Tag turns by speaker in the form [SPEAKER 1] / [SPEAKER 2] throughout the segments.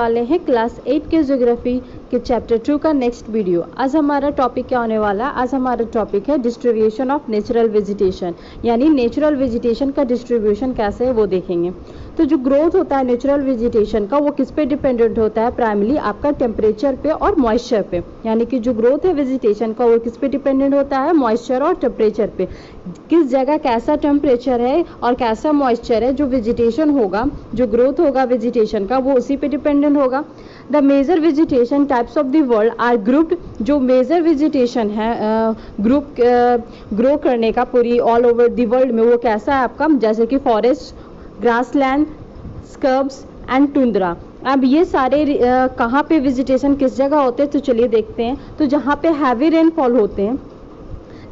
[SPEAKER 1] वाले हैं क्लास 8 के ज्योग्राफी के चैप्टर 2 का नेक्स्ट वीडियो। आज हमारा टॉपिक क्या होने वाला है? आज हमारा टॉपिक है डिस्ट्रीब्यूशन ऑफ नेचुरल वेजिटेशन, यानी नेचुरल वेजिटेशन का डिस्ट्रीब्यूशन कैसे है वो देखेंगे। तो जो ग्रोथ होता है नेचुरल वेजिटेशन का वो किस पे डिपेंडेंट होता है? प्राइमरी आपका टेम्परेचर पे और मॉइस्चर पे, यानी कि जो ग्रोथ है वेजिटेशन का वो किस पे डिपेंडेंट होता है? मॉइस्चर और टेम्परेचर पे। किस जगह कैसा टेम्परेचर है और कैसा मॉइस्चर है, जो वेजिटेशन होगा, जो ग्रोथ होगा वेजिटेशन का, वो उसी पे डिपेंडेंट होगा। The major vegetation types of the world are grouped. जो मेजर वेजिटेशन है ग्रुप ग्रो करने का पूरी ऑल ओवर द वर्ल्ड में, वो कैसा है आपका? जैसे कि फॉरेस्ट, ग्रासलैंड, स्कर्ब्स एंड टुंड्रा। अब ये सारे कहाँ पे वेजिटेशन किस जगह होते हैं? तो चलिए देखते हैं। तो जहाँ पे हैवी रेनफॉल होते हैं,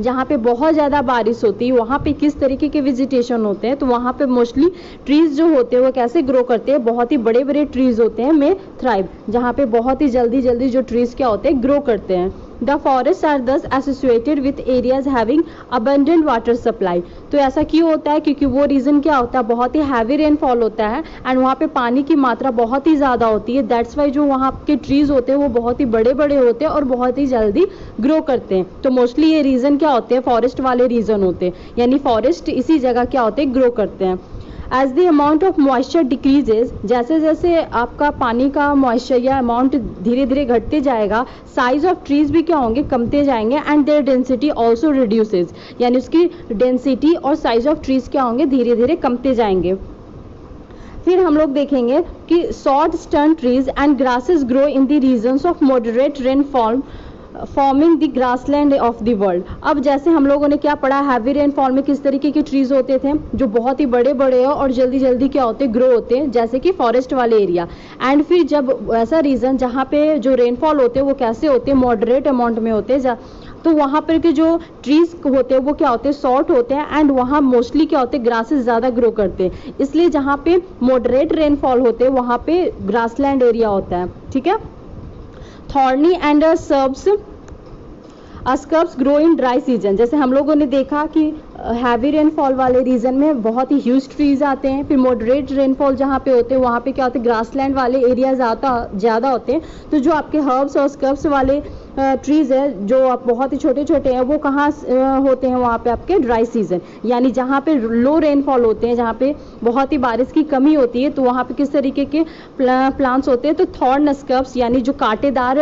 [SPEAKER 1] जहाँ पे बहुत ज़्यादा बारिश होती है, वहाँ पे किस तरीके के वेजिटेशन होते हैं? तो वहाँ पे मोस्टली ट्रीज जो होते हैं वो कैसे ग्रो करते हैं? बहुत ही बड़े बड़े ट्रीज होते हैं में थ्राइव, जहाँ पे बहुत ही जल्दी जल्दी जो ट्रीज क्या होते हैं? ग्रो करते हैं। द फॉरेस्ट आर दस associated with areas having abundant water supply. तो ऐसा क्यों होता है? क्योंकि वो रीज़न क्या होता है? बहुत ही हैवी रेनफॉल होता है एंड वहाँ पे पानी की मात्रा बहुत ही ज़्यादा होती है। दैट्स वाई जो वहाँ के ट्रीज होते हैं वो बहुत ही बड़े बड़े होते हैं और बहुत ही जल्दी ग्रो करते हैं। तो मोस्टली ये रीज़न क्या होते हैं? फॉरेस्ट वाले रीज़न होते हैं, यानी फॉरेस्ट इसी जगह क्या होते हैं? ग्रो करते हैं। As the amount of moisture decreases, जैसे जैसे आपका पानी का मॉइस्चर या अमाउंट धीरे धीरे घटते जाएगा, साइज ऑफ ट्रीज भी क्या होंगे? कमते जाएंगे and their density also reduces, यानी उसकी डेंसिटी और साइज ऑफ ट्रीज क्या होंगे? धीरे धीरे कमते जाएंगे। फिर हम लोग देखेंगे कि short stern trees and grasses grow in the regions of moderate rainfall forming the grassland of the world. अब जैसे हम लोगों ने क्या पढ़ा, हैवी रेनफॉल में किस तरीके के ट्रीज होते थे? जो बहुत ही बड़े बड़े हो और जल्दी जल्दी क्या होते? ग्रो होते हैं, जैसे कि फॉरेस्ट वाले एरिया। एंड फिर जब ऐसा रीजन जहाँ पे जो रेनफॉल होते हैं वो कैसे होते हैं? मॉडरेट अमाउंट में होते हैं, तो वहाँ पर के जो ट्रीज होते हैं वो क्या होते हैं? शॉर्ट होते हैं एंड वहाँ मोस्टली क्या होते हैं? ग्रासेस ज़्यादा ग्रो करते हैं। इसलिए जहाँ पे मॉडरेट रेनफॉल होते हैं वहाँ पे ग्रासलैंड एरिया होता है, ठीक है। Thorny and scrubs grow in dry season. जैसे हम लोगों ने देखा कि हैवी रेनफॉल वाले रीजन में बहुत ही ह्यूज ट्रीज आते हैं। फिर मॉडरेट रेनफॉल जहाँ पे होते हैं वहाँ पे क्या होते हैं? ग्रासलैंड वाले एरिया ज़्यादा होते हैं। तो जो आपके हर्ब्स और स्कर्ब्स वाले ट्रीज है जो आप बहुत ही छोटे छोटे हैं, वो कहाँ होते हैं? वहाँ पे आपके ड्राई सीजन, यानी जहाँ पे लो रेनफॉल होते हैं, जहाँ पे बहुत ही बारिश की कमी होती है, तो वहाँ पे किस तरीके के प्लांट्स होते हैं? तो थॉर्न स्कर्ब्स, यानी जो कांटेदार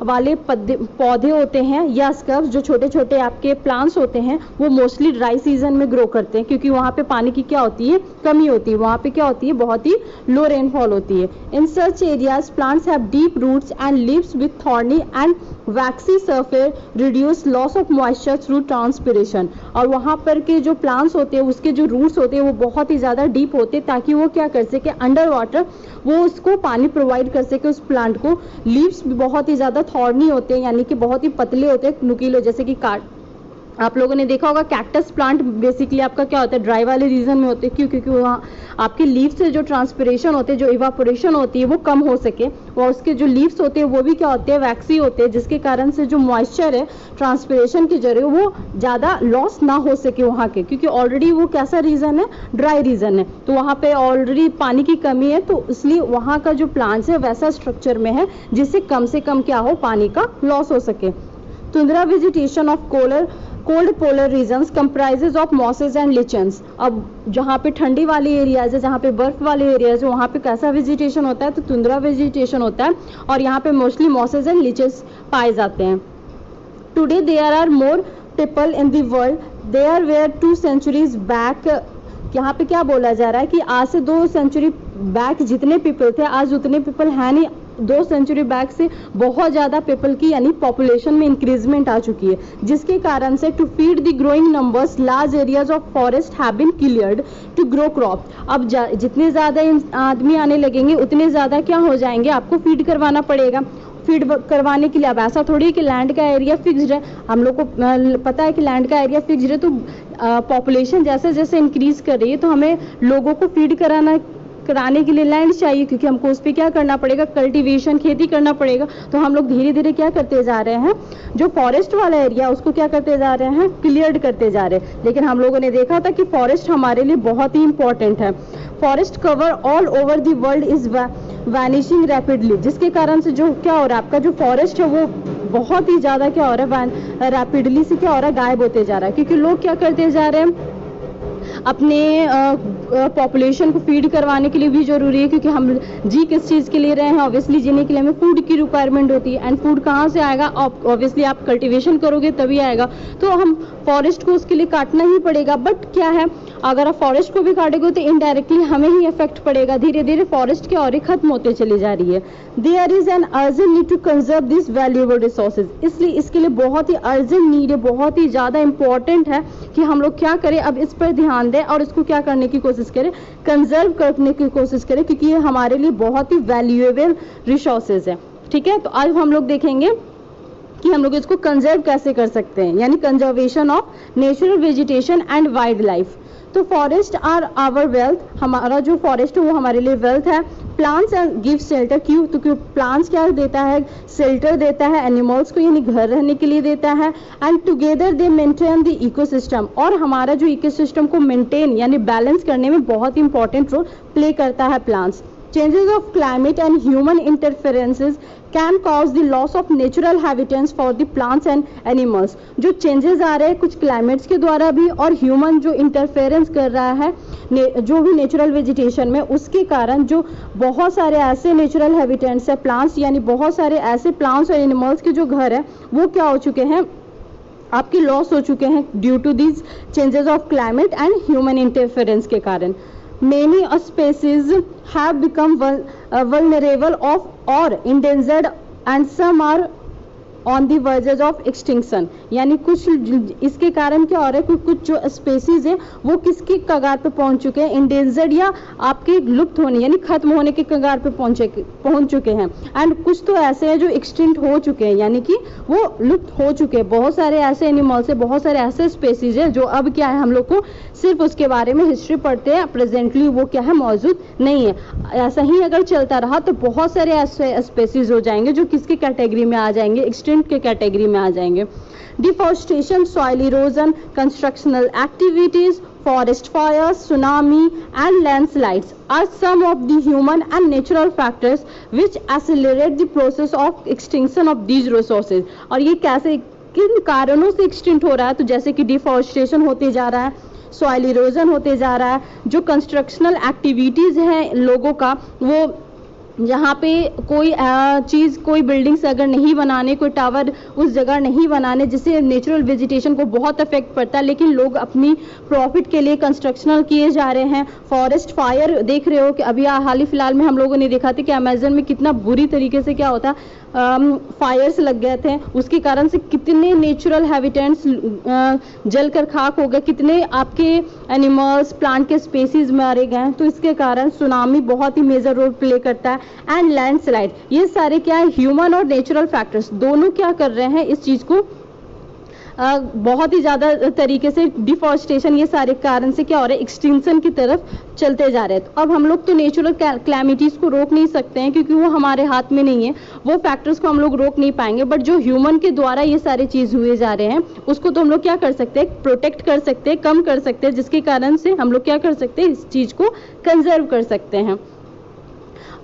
[SPEAKER 1] वाले पौधे होते हैं, या स्कर्ब्स जो छोटे छोटे आपके प्लांट्स होते हैं, वो मोस्टली ड्राई सीजन में ग्रो करते हैं, क्योंकि वहाँ पे पानी की क्या होती है? कमी होती है। वहाँ पे क्या होती है? बहुत ही लो रेनफॉल होती है। In such areas plants have deep roots and leaves with thorny and waxy surface reduce loss of moisture through transpiration. और वहाँ पर के जो प्लांट्स होते हैं उसके जो रूट्स होते हैं वो बहुत ही ज़्यादा डीप होते हैं, ताकि वो क्या कर सके? अंडर वाटर वो उसको पानी प्रोवाइड कर सके उस प्लांट को। लीव्स भी बहुत ही ज़्यादा थॉर्नी होते हैं, यानी कि बहुत ही पतले होते हैं, नुकीले, जैसे कि आप लोगों ने देखा होगा कैक्टस प्लांट बेसिकली आपका क्या होता है? ड्राई वाले रीजन में होते हैं। क्यों? क्योंकि वहाँ आपके लीव्स से जो ट्रांसपिरेशन होते हैं, जो इवापोरेशन होती है, वो कम हो सके, और उसके जो लीव्स होते हैं वो भी क्या होते हैं? वैक्सी होते हैं, जिसके कारण से जो मॉइस्चर है ट्रांसपिरेशन के जरिए वो ज़्यादा लॉस ना हो सके वहाँ के, क्योंकि ऑलरेडी वो कैसा रीजन है? ड्राई रीजन है। तो वहाँ पे ऑलरेडी पानी की कमी है, तो इसलिए वहाँ का जो प्लांट्स है वैसा स्ट्रक्चर में है जिससे कम से कम क्या हो? पानी का लॉस हो सके। Tundra vegetation of cold polar regions comprises of mosses and lichens. अब जहाँ पे ठंडी वाली एरियाज है, जहाँ पे बर्फ वाले एरियाज है, वहाँ पे कैसा वेजिटेशन होता है? तो टुंड्रा वेजिटेशन होता है, और यहाँ पे मोस्टली मॉसेज एंड लिचेस पाए जाते हैं। Today there are more people in the world there were 2 centuries बैक। यहाँ पे क्या बोला जा रहा है कि आज से 2 सेंचुरी बैक जितने पीपल थे, आज उतने पीपल हैं नहीं। 2 सेंचुरी बैक से बहुत ज़्यादा पीपल की यानी पॉपुलेशन में इंक्रीजमेंट आ चुकी है, जिसके कारण से to feed the growing numbers large areas of forest have been cleared to grow crop. अब जितने ज़्यादा आदमी आने लगेंगे उतने ज़्यादा क्या हो जाएंगे? आपको फीड करवाना पड़ेगा। फीड करवाने के लिए अब ऐसा थोड़ी है कि लैंड का एरिया फिक्स्ड है। हम लोग को पता है कि लैंड का एरिया फिक्स्ड है, तो पॉपुलेशन जैसे जैसे इंक्रीज कर रही है, तो हमें लोगों को फीड कराने के लिए लैंड चाहिए, क्योंकि हमको उस पर क्या करना पड़ेगा? कल्टीवेशन, खेती करना पड़ेगा। तो हम लोग धीरे धीरे क्या करते जा रहे हैं? जो फॉरेस्ट वाला एरिया उसको क्या करते जा रहे हैं? क्लियर्ड करते जा रहे हैं। लेकिन हम लोगों ने देखा था कि फॉरेस्ट हमारे लिए बहुत ही इंपॉर्टेंट है। Forest cover all over the world is vanishing rapidly, जिसके कारण से जो क्या हो रहा है, आपका जो फॉरेस्ट है वो बहुत ही ज़्यादा क्या हो रहा है, रैपिडली से क्या हो रहा है, गायब होते जा रहा है। क्योंकि लोग क्या करते जा रहे हैं, अपने पॉपुलेशन को फीड करवाने के लिए भी जरूरी है, क्योंकि हम जी किस चीज़ के लिए रहे हैं, ऑब्वियसली जीने के लिए हमें फूड की रिक्वायरमेंट होती है। एंड फूड कहाँ से आएगा, ऑब्वियसली आप कल्टीवेशन करोगे तभी आएगा, तो हम फॉरेस्ट को उसके लिए काटना ही पड़ेगा। बट क्या है, अगर आप फॉरेस्ट को भी काटेंगे तो इनडायरेक्टली हमें ही इफेक्ट पड़ेगा, धीरे धीरे फॉरेस्ट की और खत्म होते चली जा रही है। There is an urgent need to conserve this valuable resources, इसलिए इसके लिए बहुत ही अर्जेंट नीड है, बहुत ही ज़्यादा इंपॉर्टेंट है कि हम लोग क्या करें, अब इस पर ध्यान दें और इसको क्या करने की कोशिश करें, कंजर्व करने की कोशिश करें, क्योंकि ये हमारे लिए बहुत ही वैल्यूएबल रिसोर्सेज है। ठीक है, तो आज हम लोग देखेंगे कि हम लोग इसको कंजर्व कैसे कर सकते हैं, यानी conservation of natural vegetation and wild life. तो फॉरेस्ट आर आवर वेल्थ, हमारा जो फॉरेस्ट है वो हमारे लिए वेल्थ है। प्लांट्स गिव शेल्टर, क्यों, तो क्यों प्लांट्स क्या देता है, शेल्टर देता है एनिमल्स को, यानी घर रहने के लिए देता है। And together they maintain the ecosystem, और हमारा जो इकोसिस्टम को मेंटेन यानी बैलेंस करने में बहुत इंपॉर्टेंट रोल प्ले करता है plants. Changes of climate and human interferences can cause the loss of natural habitats for the plants and animals। जो चेंजेस आ रहे हैं कुछ क्लाइमेट्स के द्वारा भी और ह्यूमन जो इंटरफेरेंस कर रहा है जो भी नेचुरल वेजिटेशन में, उसके कारण जो बहुत सारे ऐसे नेचुरल हैबिटेट्स है प्लांट्स, यानी बहुत सारे ऐसे प्लांट्स और एनिमल्स के जो घर है वो क्या हो चुके हैं, आपके लॉस हो चुके हैं due to these changes of climate and human interference के कारण। Many species have become vulnerable of or endangered, and some are on the verges of extinction, यानी कुछ इसके कारण क्या हो रहा है, कुछ जो स्पेसीज है वो किसकी कगार पे पहुंच चुके हैं, इंडेंजर्ड या आपके लुप्त होने यानी खत्म होने के कगार पे पहुंच चुके हैं। एंड कुछ तो ऐसे हैं जो एक्सटिंक्ट हो चुके हैं, यानी कि वो लुप्त हो चुके हैं। बहुत सारे ऐसे एनिमल्स है, बहुत सारे ऐसे स्पेसीज है जो अब क्या है, हम लोग को सिर्फ उसके बारे में हिस्ट्री पढ़ते हैं, प्रेजेंटली वो क्या है मौजूद नहीं है। ऐसा ही अगर चलता रहा तो बहुत सारे ऐसे स्पेसीज हो जाएंगे जो किसकी कैटेगरी में आ जाएंगे, एक्सटिंक्ट के कैटेगरी में आ जाएंगे। Deforestation, soil erosion, constructional activities, forest fires, tsunami and landslides are some of the human and natural factors which accelerate the process of extinction of these resources। और ये कैसे, किन कारणों से एक्सटिंक्ट हो रहा है, तो जैसे कि डिफॉरेस्टेशन होते जा रहा है, सॉइल इरोजन होते जा रहा है, जो कंस्ट्रक्शनल एक्टिविटीज़ हैं लोगों का, वो जहाँ पे कोई चीज़, कोई बिल्डिंग्स अगर नहीं बनाने, कोई टावर उस जगह नहीं बनाने जिससे नेचुरल वेजिटेशन को बहुत इफेक्ट पड़ता है, लेकिन लोग अपनी प्रॉफिट के लिए कंस्ट्रक्शनल किए जा रहे हैं। फॉरेस्ट फायर देख रहे हो कि अभी हाल ही फिलहाल में हम लोगों ने देखा था कि अमेजन में कितना बुरी तरीके से क्या होता, फायर्स लग गए थे, उसके कारण से कितने नेचुरल हैबिटेट्स जलकर खाक हो गए, कितने आपके एनिमल्स, प्लांट के स्पेसीज मारे गए। तो इसके कारण सुनामी बहुत ही मेजर रोल प्ले करता है, एंड लैंडस्लाइड, ये सारे क्या है, ह्यूमन और नेचुरल फैक्टर्स दोनों क्या कर रहे हैं, इस चीज को बहुत ही ज़्यादा तरीके से डिफॉरेस्टेशन, ये सारे कारण से क्या हो रहा है, एक्सटिंक्शन की तरफ चलते जा रहे हैं। तो अब हम लोग तो नेचुरल क्लैमिटीज़ को रोक नहीं सकते हैं, क्योंकि वो हमारे हाथ में नहीं है, वो फैक्टर्स को हम लोग रोक नहीं पाएंगे। बट जो ह्यूमन के द्वारा ये सारी चीज़ हुए जा रहे हैं उसको तो हम लोग क्या कर सकते हैं, प्रोटेक्ट कर सकते हैं, कम कर सकते हैं, जिसके कारण से हम लोग क्या कर सकते हैं, इस चीज़ को कंजर्व कर सकते हैं।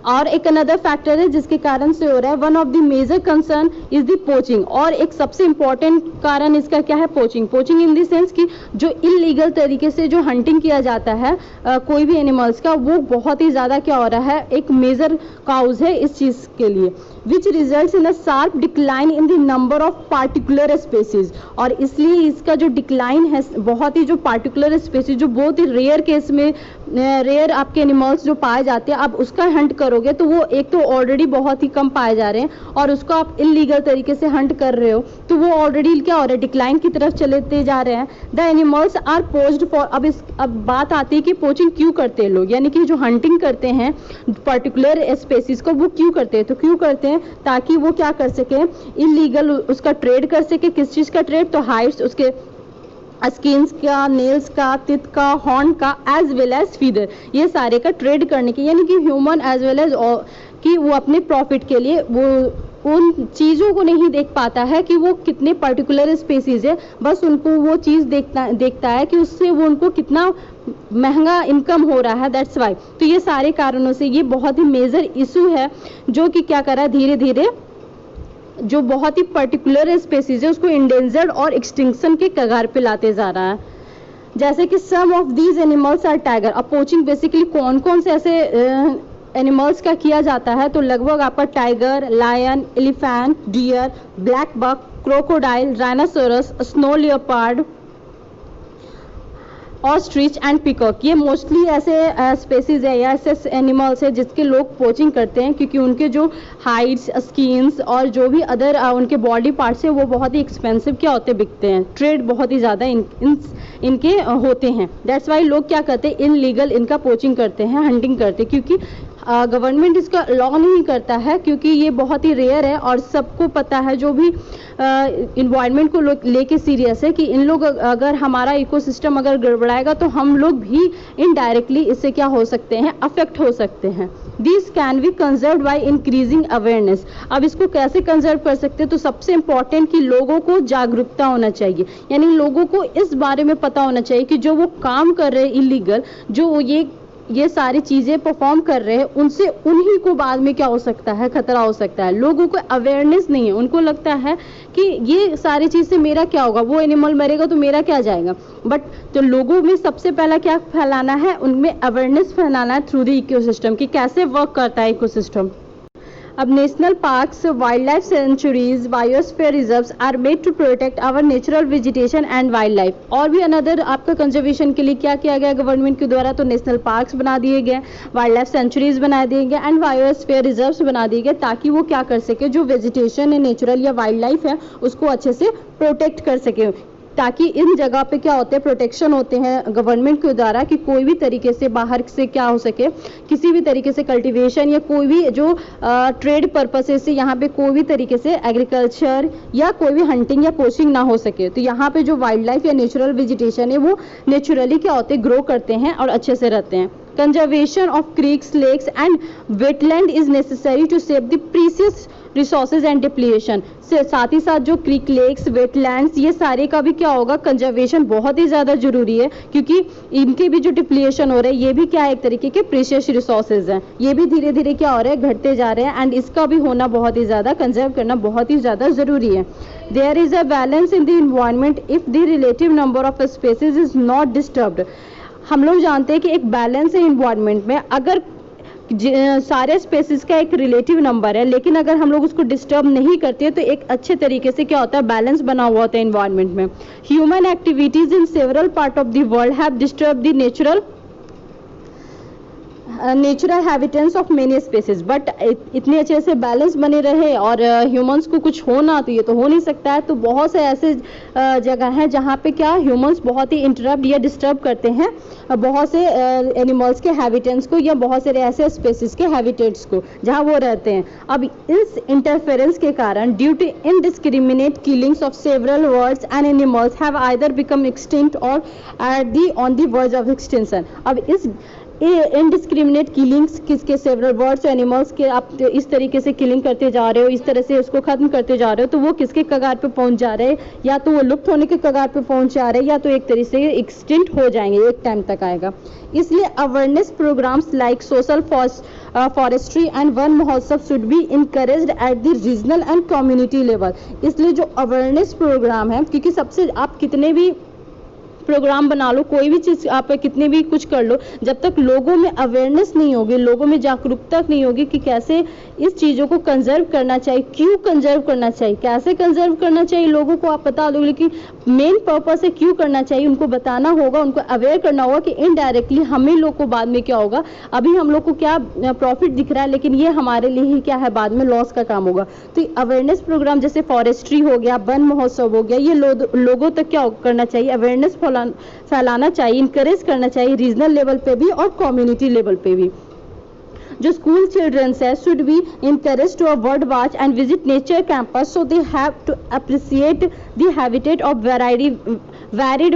[SPEAKER 1] और एक अनदर फैक्टर है जिसके कारण से हो रहा है, one of the major concern is the poaching, और एक सबसे इंपॉर्टेंट कारण इसका क्या है, poaching. Poaching in the sense कि जो इलीगल तरीके से जो हंटिंग किया जाता है कोई भी एनिमल्स का, वो बहुत ही ज़्यादा क्या हो रहा है, एक मेजर काउज है इस चीज़ के लिए, which result in a sharp decline in the number of particular species. और इसलिए इसका जो डिक्लाइन है, बहुत ही जो पार्टिकुलर स्पेसीज जो बहुत ही रेयर केस में, रेयर आपके एनिमल्स जो पाए जाते हैं, आप उसका हंट करोगे तो वो एक तो ऑलरेडी बहुत ही कम पाए जा रहे हैं, और उसको आप इलीगल तरीके से हंट कर रहे हो तो वो ऑलरेडी क्या हो रहा है, डिक्लाइन की तरफ चलते जा रहे हैं। The animals are poached for, अब बात आती है कि पोचिंग क्यों करते हैं लोग, यानी कि जो हंटिंग करते हैं पर्टिकुलर स्पेसीज को, वो क्यों करते हैं, तो क्यों करते हैं, ताकि वो क्या कर सके, इलीगल उसका ट्रेड कर सके। किस चीज़ का ट्रेड, तो हाइट्स, उसके स्किन्स का, नेल्स का, टिथ का, हॉर्न का, एज वेल एज फीदर, ये सारे का ट्रेड करने की, यानी कि ह्यूमन एज वेल एज कि वो अपने प्रॉफिट के लिए वो उन चीज़ों को नहीं देख पाता है कि वो कितने पर्टिकुलर स्पेसीज है, बस उनको वो चीज़ देखता है कि उससे वो उनको कितना महंगा इनकम हो रहा है, दैट्स वाई। तो ये सारे कारणों से ये बहुत ही मेजर इशू है जो कि क्या कर रहा है, धीरे धीरे जो बहुत ही पर्टिकुलर स्पेसीज है उसको इंडेंजर्ड और एक्सटिंक्शन के कगार पे लाते जा रहा है। जैसे कि some of these animals are tiger. अब पोचिंग बेसिकली कौन कौन से ऐसे एनिमल्स का किया जाता है, तो लगभग आपका tiger, lion, elephant, deer, black buck, crocodile, rhinoceros, snow leopard, ostrich and peacock, ये मोस्टली ऐसे स्पेसीज है या ऐसे एनिमल्स है जिसके लोग पोचिंग करते हैं, क्योंकि उनके जो हाइड्स, स्किन्स और जो भी अदर उनके बॉडी पार्ट्स है वो बहुत ही एक्सपेंसिव क्या होते बिकते हैं, ट्रेड बहुत ही ज़्यादा इनके होते हैं। दैट्स वाई लोग क्या करते हैं, इनलीगल इनका पोचिंग करते हैं, हंटिंग करते हैं, क्योंकि गवर्नमेंट इसका लॉ नहीं करता है, क्योंकि ये बहुत ही रेयर है और सबको पता है जो भी इन्वायरमेंट को लेके सीरियस है कि इन लोग अगर हमारा इकोसिस्टम अगर गड़बड़ाएगा तो हम लोग भी इनडायरेक्टली इससे क्या हो सकते हैं, अफेक्ट हो सकते हैं। This can be conserve by increasing awareness. अब इसको कैसे कंजर्व कर सकते हैं, तो सबसे इंपॉर्टेंट कि लोगों को जागरूकता होना चाहिए, यानी लोगों को इस बारे में पता होना चाहिए कि जो वो काम कर रहे हैं इलीगल, जो ये सारी चीज़ें परफॉर्म कर रहे हैं, उनसे उन्हीं को बाद में क्या हो सकता है, खतरा हो सकता है। लोगों को अवेयरनेस नहीं है, उनको लगता है कि ये सारी चीज़ से मेरा क्या होगा, वो एनिमल मरेगा तो मेरा क्या जाएगा। बट तो लोगों में सबसे पहला क्या फैलाना है, उनमें अवेयरनेस फैलाना है थ्रू द इकोसिस्टम कि कैसे वर्क करता है इकोसिस्टम। अब national parks, wild life sanctuaries, biosphere reserves are made to protect our natural vegetation and wild life. और भी अनदर आपका कंजर्वेशन के लिए क्या किया गया गवर्नमेंट के द्वारा, तो नेशनल पार्क्स बना दिए गए, वाइल्ड लाइफ सेंचुरीज बना दिए गए एंड बायोस्फीयर रिजर्व्स बना दिए गए, ताकि वो क्या कर सके, जो वेजिटेशन है नेचुरल या वाइल्ड लाइफ है उसको अच्छे से प्रोटेक्ट कर सके, ताकि इन जगह पे क्या होते हैं, प्रोटेक्शन होते हैं गवर्नमेंट के द्वारा कि कोई भी तरीके से बाहर से क्या हो सके, किसी भी तरीके से कल्टीवेशन या कोई भी जो ट्रेड पर्पसेस से यहाँ पे कोई भी तरीके से एग्रीकल्चर या कोई भी हंटिंग या पोचिंग ना हो सके। तो यहाँ पे जो वाइल्ड लाइफ या नेचुरल वेजिटेशन है वो नेचुरली क्या होते हैं, ग्रो करते हैं और अच्छे से रहते हैं। Conservation of creeks, lakes and wetland is necessary to save the precious resources and depletion. साथ ही साथ जो क्रीक, लेक्स, वेटलैंड्स, ये सारे का भी क्या होगा, कंजर्वेशन बहुत ही ज़्यादा जरूरी है, क्योंकि इनके भी जो डिप्लीशन हो रहे हैं ये भी क्या है, एक तरीके के प्रीशियस रिसोर्सेज हैं, ये भी धीरे धीरे क्या हो रहे हैं, घटते जा रहे हैं एंड इसका भी होना बहुत ही ज़्यादा, कंजर्व करना बहुत ही ज़्यादा ज़रूरी है। There is a balance in the environment if the relative number of species is not disturbed. हम लोग जानते हैं कि एक बैलेंस है इन्वायरमेंट में, अगर सारे स्पेसीज का एक रिलेटिव नंबर है, लेकिन अगर हम लोग उसको डिस्टर्ब नहीं करते तो एक अच्छे तरीके से क्या होता है, बैलेंस बना हुआ होता है इन्वायरमेंट में। Human activities in several part of the world have disturb the natural habitats of many species, but इतने अच्छे से बैलेंस बने रहे और ह्यूमंस को कुछ हो ना, तो ये तो हो नहीं सकता है। तो बहुत से ऐसे जगह हैं जहाँ पे क्या ह्यूमंस बहुत ही इंटरप्ट या डिस्टर्ब करते हैं बहुत से एनिमल्स के हैबिटेट्स को या बहुत सारे ऐसे स्पेसीज के हैबिटेट्स को जहाँ वो रहते हैं। अब इस इंटरफेरेंस के कारण due to indiscriminate killings of several birds and animals have either become extinct और at the on the verge of extinction. अब इस इनडिस्क्रिमिनेट किलिंग्स किसके, सेवरल बर्ड्स एनिमल्स के आप इस तरीके से किलिंग करते जा रहे हो, इस तरह से उसको खत्म करते जा रहे हो, तो वो किसके कगार पे पहुंच जा रहे हैं, या तो वो लुप्त होने के कगार पे पहुंच जा रहे हैं या तो एक तरीके से एक्सटिंक्ट हो जाएंगे, एक टाइम तक आएगा। इसलिए awareness programs like social forestry and Van Mahotsav should be encouraged at the regional and community level. इसलिए जो अवेयरनेस प्रोग्राम है, क्योंकि सबसे आप कितने भी प्रोग्राम बना लो, कोई भी चीज़ आप कितने भी कुछ कर लो, जब तक लोगों में अवेयरनेस नहीं होगी, लोगों में जागरूकता नहीं होगी कि कैसे इस चीज़ों को कंजर्व करना चाहिए, क्यों कंजर्व करना चाहिए, कैसे कंजर्व करना चाहिए, लोगों को आप बता दो, लेकिन मेन पर्पस है क्यों करना चाहिए, उनको बताना होगा, उनको अवेयर करना होगा कि इनडायरेक्टली हमें लोग को बाद में क्या होगा, अभी हम लोग को क्या प्रॉफिट दिख रहा है लेकिन ये हमारे लिए ही क्या है, बाद में लॉस का काम होगा। तो अवेयरनेस प्रोग्राम जैसे फॉरेस्ट्री हो गया, वन महोत्सव हो गया, ये लोगों तक क्या करना चाहिए, अवेयरनेस फैलाना चाहिए, इनकरेज करना चाहिए रीजनल लेवल पे भी और कम्युनिटी लेवल पे भी। जो स्कूल चिल्ड्रंस है should be encourage to a bird watch and visit nature campus so they have to appreciate the habitat of varied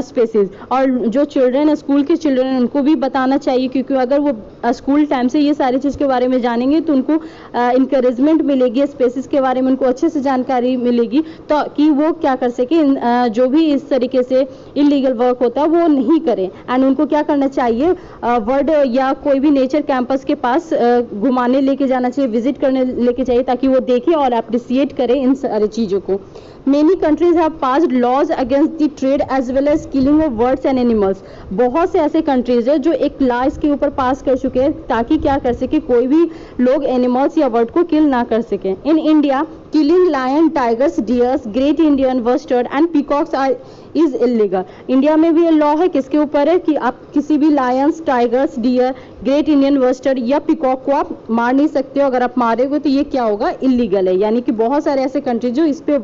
[SPEAKER 1] species. और जो चिल्ड्रन, स्कूल के चिल्ड्रन, उनको भी बताना चाहिए, क्योंकि अगर वो स्कूल टाइम से ये सारी चीज़ के बारे में जानेंगे तो उनको इंकरेजमेंट मिलेगी, स्पेसीज के बारे में उनको अच्छे से जानकारी मिलेगी, तो कि वो क्या कर सके, जो भी इस तरीके से इलीगल वर्क होता है वो नहीं करें। एंड उनको क्या करना चाहिए, वर्ल्ड या कोई भी नेचर कैंपस के पास घुमाने लेके जाना चाहिए, विजिट करने लेके चाहिए, ताकि वो देखें और अप्रिसिएट करें इन सारी चीज़ों को। Many countries have passed laws against the trade as well as killing of birds and animals। बहुत से ऐसे कंट्रीज है जो एक लॉ इसके ऊपर पास कर चुके हैं, ताकि क्या कर सके, कोई भी लोग एनिमल्स या बर्ड को किल ना कर सके। In India killing lion, tigers, deers, great Indian bustard and peacocks are is illegal। India में भी ये लॉ है, किसके ऊपर है कि आप किसी भी lions, tigers, deer, great Indian bustard या पिकॉक को आप मार नहीं सकते हो। अगर आप मारेंगे तो ये क्या होगा, इलीगल है। यानी कि बहुत सारे ऐसे कंट्री जो इस पे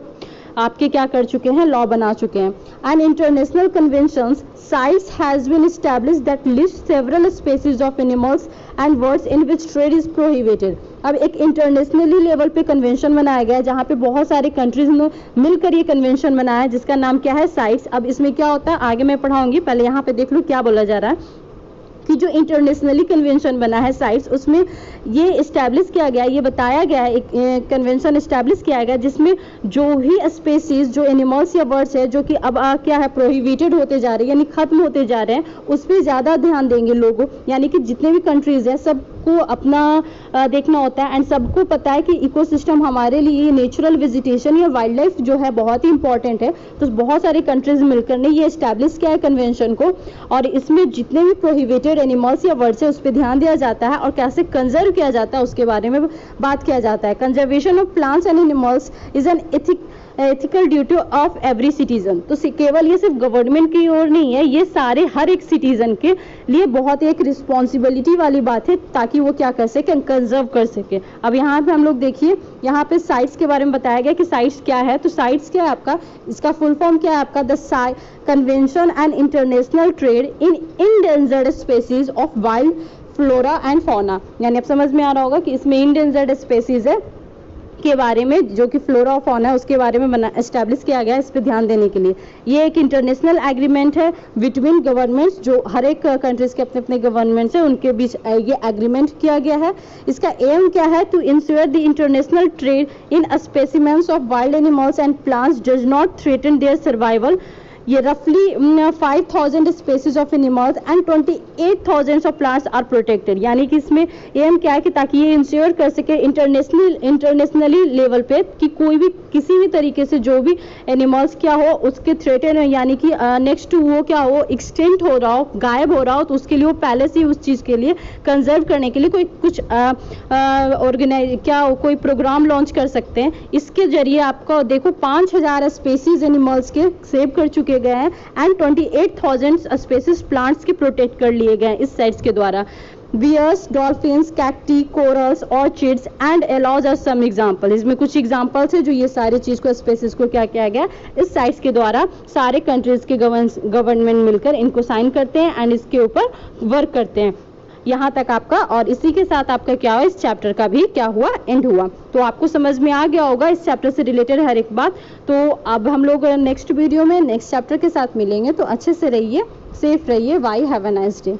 [SPEAKER 1] आपके क्या कर चुके हैं, लॉ बना चुके हैं। And international conventions CITES has been established that list several species of animals and birds in which trade is prohibited. अब एक इंटरनेशनली लेवल पे कन्वेंशन बनाया गया है, जहाँ पे बहुत सारे कंट्रीज ने मिलकर ये कन्वेंशन बनाया है, जिसका नाम क्या है, साइट्स। अब इसमें क्या होता है, आगे मैं पढ़ाऊंगी, पहले यहाँ पे देख लो क्या बोला जा रहा है कि जो इंटरनेशनली कन्वेंशन बना है साइट्स, उसमें ये इस्टेब्लिश किया गया, ये बताया गया है, एक कन्वेंशन इस्टेब्लिश किया गया जिसमें जो भी स्पेसीज, जो एनिमल्स या बर्ड्स है जो कि अब क्या है, प्रोहिबिटेड होते जा रहे हैं, यानी खत्म होते जा रहे हैं, उस पर ज़्यादा ध्यान देंगे लोगों। यानी कि जितने भी कंट्रीज है सबको अपना देखना होता है, एंड सबको पता है कि इकोसिस्टम हमारे लिए नेचुरल वेजिटेशन या वाइल्ड लाइफ जो है बहुत ही इंपॉर्टेंट है। तो बहुत सारे कंट्रीज मिलकर ने ये इस्टेब्लिश किया है कन्वेंशन को, और इसमें जितने भी प्रोहिबिटेड एनिमल्स या वर्ड्स है उस पर ध्यान दिया जाता है और कैसे कंजर्व किया जाता है उसके बारे में बात किया जाता है। Conservation of plants and animals is an ethical duty of every citizen. तो केवल ये सिर्फ गवर्नमेंट की ओर नहीं है, ये सारे हर एक सिटीजन के लिए बहुत एक रिस्पॉन्सिबिलिटी वाली बात है, ताकि वो क्या कर सके, कंजर्व कर सके। अब यहाँ पे हम लोग देखिए, यहाँ पे साइट्स के बारे में बताया गया कि साइट्स क्या है। तो साइट्स क्या है आपका, इसका फुल फॉर्म क्या है आपका, the convention and international trade in endangered species of wild flora and fauna. यानी अब समझ में आ रहा होगा कि इसमें इंडेंजर्ड स्पेसीज है के बारे में, जो कि फ्लोरा और फौना है उसके बारे में एस्टैब्लिश किया गया है, इस पे ध्यान देने के लिए। ये एक इंटरनेशनल एग्रीमेंट है बिटवीन गवर्नमेंट्स, जो हर एक कंट्रीज के अपने अपने गवर्नमेंट्स है, उनके बीच ये एग्रीमेंट किया गया है। इसका एम क्या है, to ensure the international trade in specimens of wild animals and plants does not threaten their survival. ये रफली 5000 species of animals and 28,000 of plants are protected. यानी कि इसमें एम क्या है कि ताकि ये इंश्योर कर सके इंटरनेशनली लेवल पे कि कोई भी किसी भी तरीके से जो भी एनिमल्स क्या हो उसके थ्रेटन, यानी कि नेक्स्ट वो क्या हो, एक्सटेंट हो रहा हो, गायब हो रहा हो, तो उसके लिए वो पहले से ही उस चीज़ के लिए कंजर्व करने के लिए कोई कुछ ऑर्गेनाइज क्या हो, कोई प्रोग्राम लॉन्च कर सकते हैं। इसके जरिए आपको देखो 5000 स्पेसीज एनिमल्स के सेव कर चुके गए हैं एंड 28,000 स्पेसीज प्लांट्स के प्रोटेक्ट कर लिए गए हैं इस साइट्स के द्वारा। Bears, dolphins, cacti, corals, orchids and aloes are some example. इसमें कुछ एग्जांपल्स है जो ये सारी चीज को, स्पेसीज को क्या किया गया इस साइट्स के द्वारा, सारे कंट्रीज के गवर्नमेंट मिलकर इनको साइन करते हैं एंड इसके ऊपर वर्क करते हैं। यहाँ तक आपका, और इसी के साथ आपका क्या हुआ, इस चैप्टर का भी क्या हुआ, एंड हुआ। तो आपको समझ में आ गया होगा इस चैप्टर से रिलेटेड हर एक बात। तो अब हम लोग नेक्स्ट वीडियो में नेक्स्ट चैप्टर के साथ मिलेंगे। तो अच्छे से रहिए, सेफ रहिए। Bye, have a nice day.